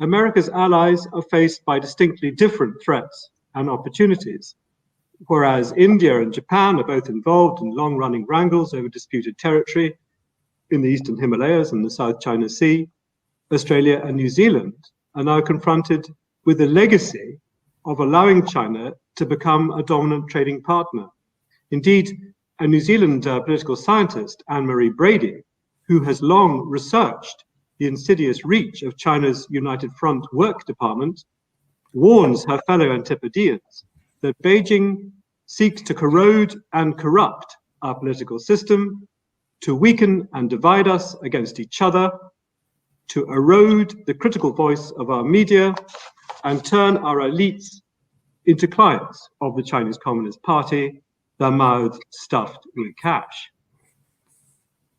America's allies are faced by distinctly different threats and opportunities. Whereas India and Japan are both involved in long-running wrangles over disputed territory in the Eastern Himalayas and the South China Sea, Australia and New Zealand are now confronted with the legacy of allowing China to become a dominant trading partner. Indeed, a New Zealand political scientist, Anne-Marie Brady, who has long researched the insidious reach of China's United Front Work Department, warns her fellow Antipodeans that Beijing seeks to corrode and corrupt our political system, to weaken and divide us against each other, to erode the critical voice of our media, and turn our elites into clients of the Chinese Communist Party, their mouths stuffed with cash.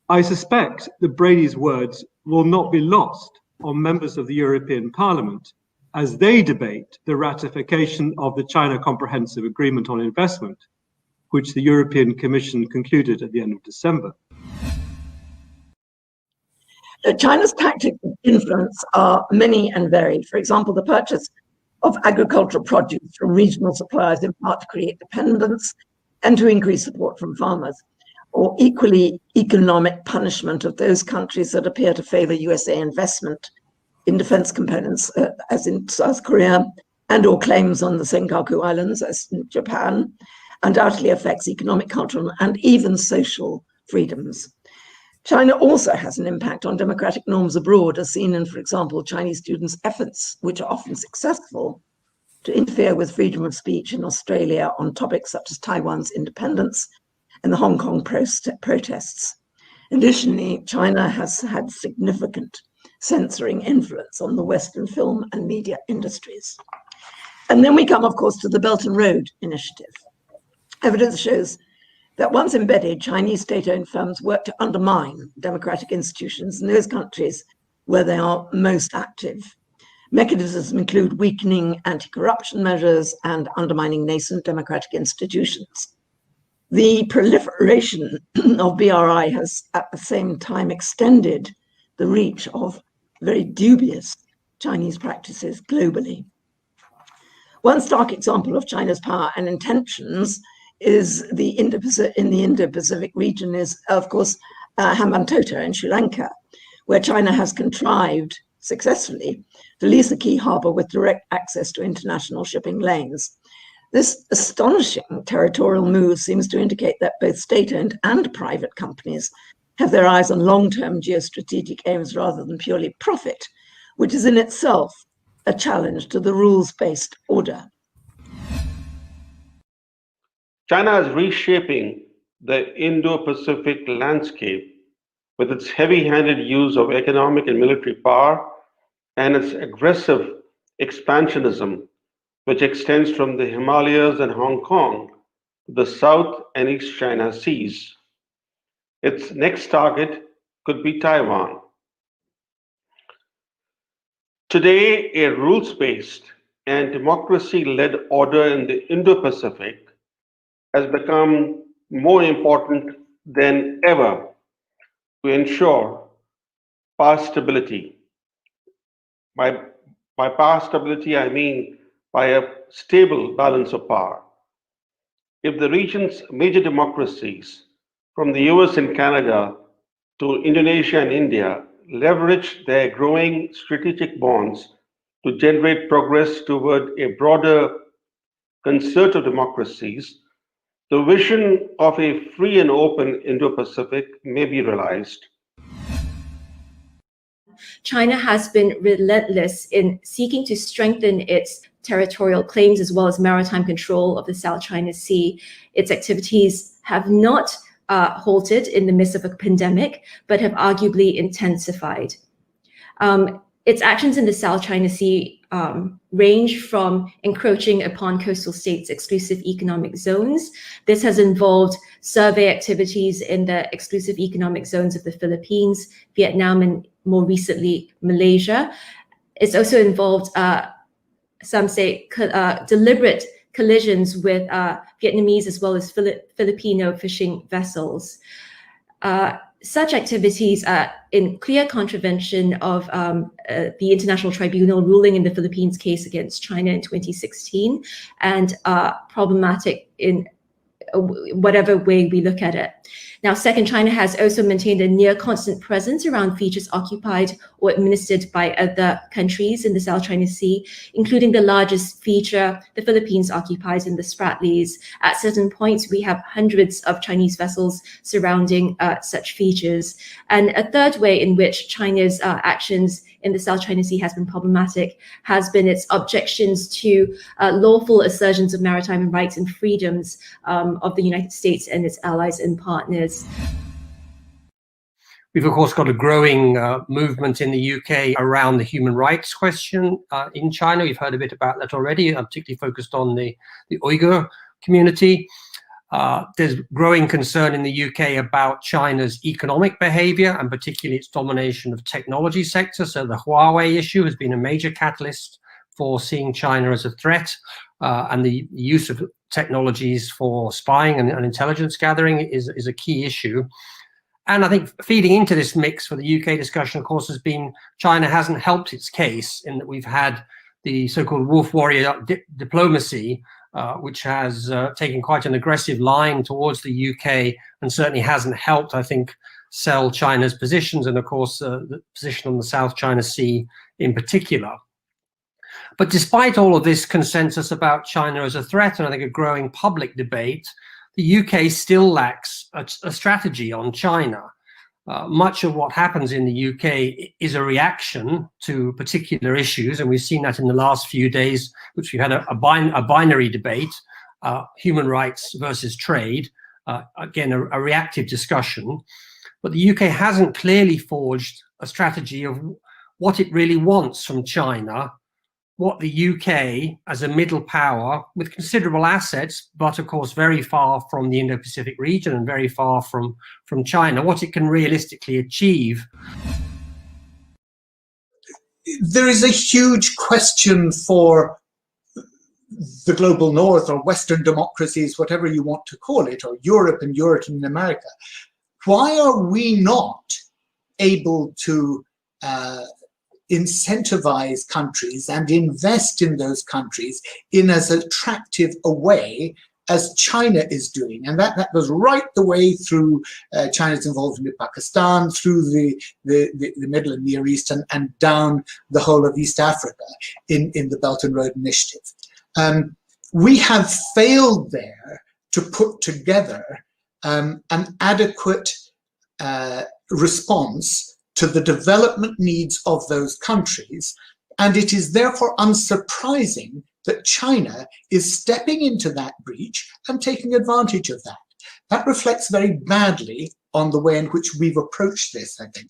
I suspect that Brady's words will not be lost on members of the European Parliament as they debate the ratification of the China Comprehensive Agreement on Investment, which the European Commission concluded at the end of December. China's tactics of influence are many and varied. For example, the purchase of agricultural produce from regional suppliers in part to create dependence and to increase support from farmers, or equally economic punishment of those countries that appear to favor USA investment in defense components, as in South Korea, and or claims on the Senkaku Islands, as in Japan, undoubtedly affects economic, cultural, and even social freedoms. China also has an impact on democratic norms abroad, as seen in, for example, Chinese students' efforts, which are often successful, to interfere with freedom of speech in Australia on topics such as Taiwan's independence and the Hong Kong protests. Additionally, China has had significant censoring influence on the Western film and media industries. And then we come, of course, to the Belt and Road Initiative. Evidence shows that once embedded, Chinese state-owned firms work to undermine democratic institutions in those countries where they are most active. Mechanisms include weakening anti-corruption measures and undermining nascent democratic institutions. The proliferation of BRI has at the same time extended the reach of very dubious Chinese practices globally. One stark example of China's power and intentions is in the Indo-Pacific region is, of course, Hambantota in Sri Lanka, where China has contrived successfully to lease a key harbor with direct access to international shipping lanes. This astonishing territorial move seems to indicate that both state-owned and private companies have their eyes on long-term geostrategic aims rather than purely profit, which is in itself a challenge to the rules-based order. China is reshaping the Indo-Pacific landscape with its heavy-handed use of economic and military power and its aggressive expansionism, which extends from the Himalayas and Hong Kong to the South and East China Seas. Its next target could be Taiwan. Today, a rules-based and democracy-led order in the Indo-Pacific has become more important than ever to ensure power stability. By power stability, I mean by a stable balance of power. If the region's major democracies, from the US and Canada to Indonesia and India, leverage their growing strategic bonds to generate progress toward a broader concert of democracies, the vision of a free and open Indo-Pacific may be realized. China has been relentless in seeking to strengthen its territorial claims as well as maritime control of the South China Sea. Its activities have not halted in the midst of a pandemic, but have arguably intensified. Its actions in the South China Sea range from encroaching upon coastal states' exclusive economic zones. This has involved survey activities in the exclusive economic zones of the Philippines, Vietnam, and more recently, Malaysia. It's also involved, some say, deliberate collisions with Vietnamese as well as Filipino fishing vessels. such activities are in clear contravention of the International Tribunal ruling in the Philippines case against China in 2016 and are problematic in whatever way we look at it. Now, second, China has also maintained a near constant presence around features occupied or administered by other countries in the South China Sea, including the largest feature the Philippines occupies in the Spratlys. At certain points, we have hundreds of Chinese vessels surrounding such features. And a third way in which China's actions in the South China Sea has been problematic has been its objections to lawful assertions of maritime rights and freedoms of the United States and its allies and partners. We've, of course, got a growing movement in the UK around the human rights question in China. We've heard a bit about that already. I'm particularly focused on the Uyghur community. There's growing concern in the UK about China's economic behavior and particularly its domination of technology sector. So the Huawei issue has been a major catalyst for seeing China as a threat, and the use of technologies for spying and intelligence gathering is a key issue. And I think feeding into this mix for the UK discussion, of course, has been China hasn't helped its case in that we've had the so-called wolf warrior diplomacy, which has taken quite an aggressive line towards the UK and certainly hasn't helped, I think, sell China's positions and, of course, the position on the South China Sea in particular. But despite all of this consensus about China as a threat, and I think a growing public debate, the UK still lacks a strategy on China. Much of what happens in the UK is a reaction to particular issues, and we've seen that in the last few days, which we had a binary debate, human rights versus trade, again, a reactive discussion. But the UK hasn't clearly forged a strategy of what it really wants from China, what the UK as a middle power with considerable assets, but of course very far from the Indo-Pacific region and very far from China, what it can realistically achieve. There is a huge question for the global north or Western democracies, whatever you want to call it, or Europe and America. Why are we not able to incentivize countries and invest in those countries in as attractive a way as China is doing? And that goes right the way through China's involvement in Pakistan, through the Middle and Near East, and down the whole of East Africa in the Belt and Road Initiative. We have failed there to put together an adequate response to the development needs of those countries, and it is therefore unsurprising that China is stepping into that breach and taking advantage of that. That reflects very badly on the way in which we've approached this, I think.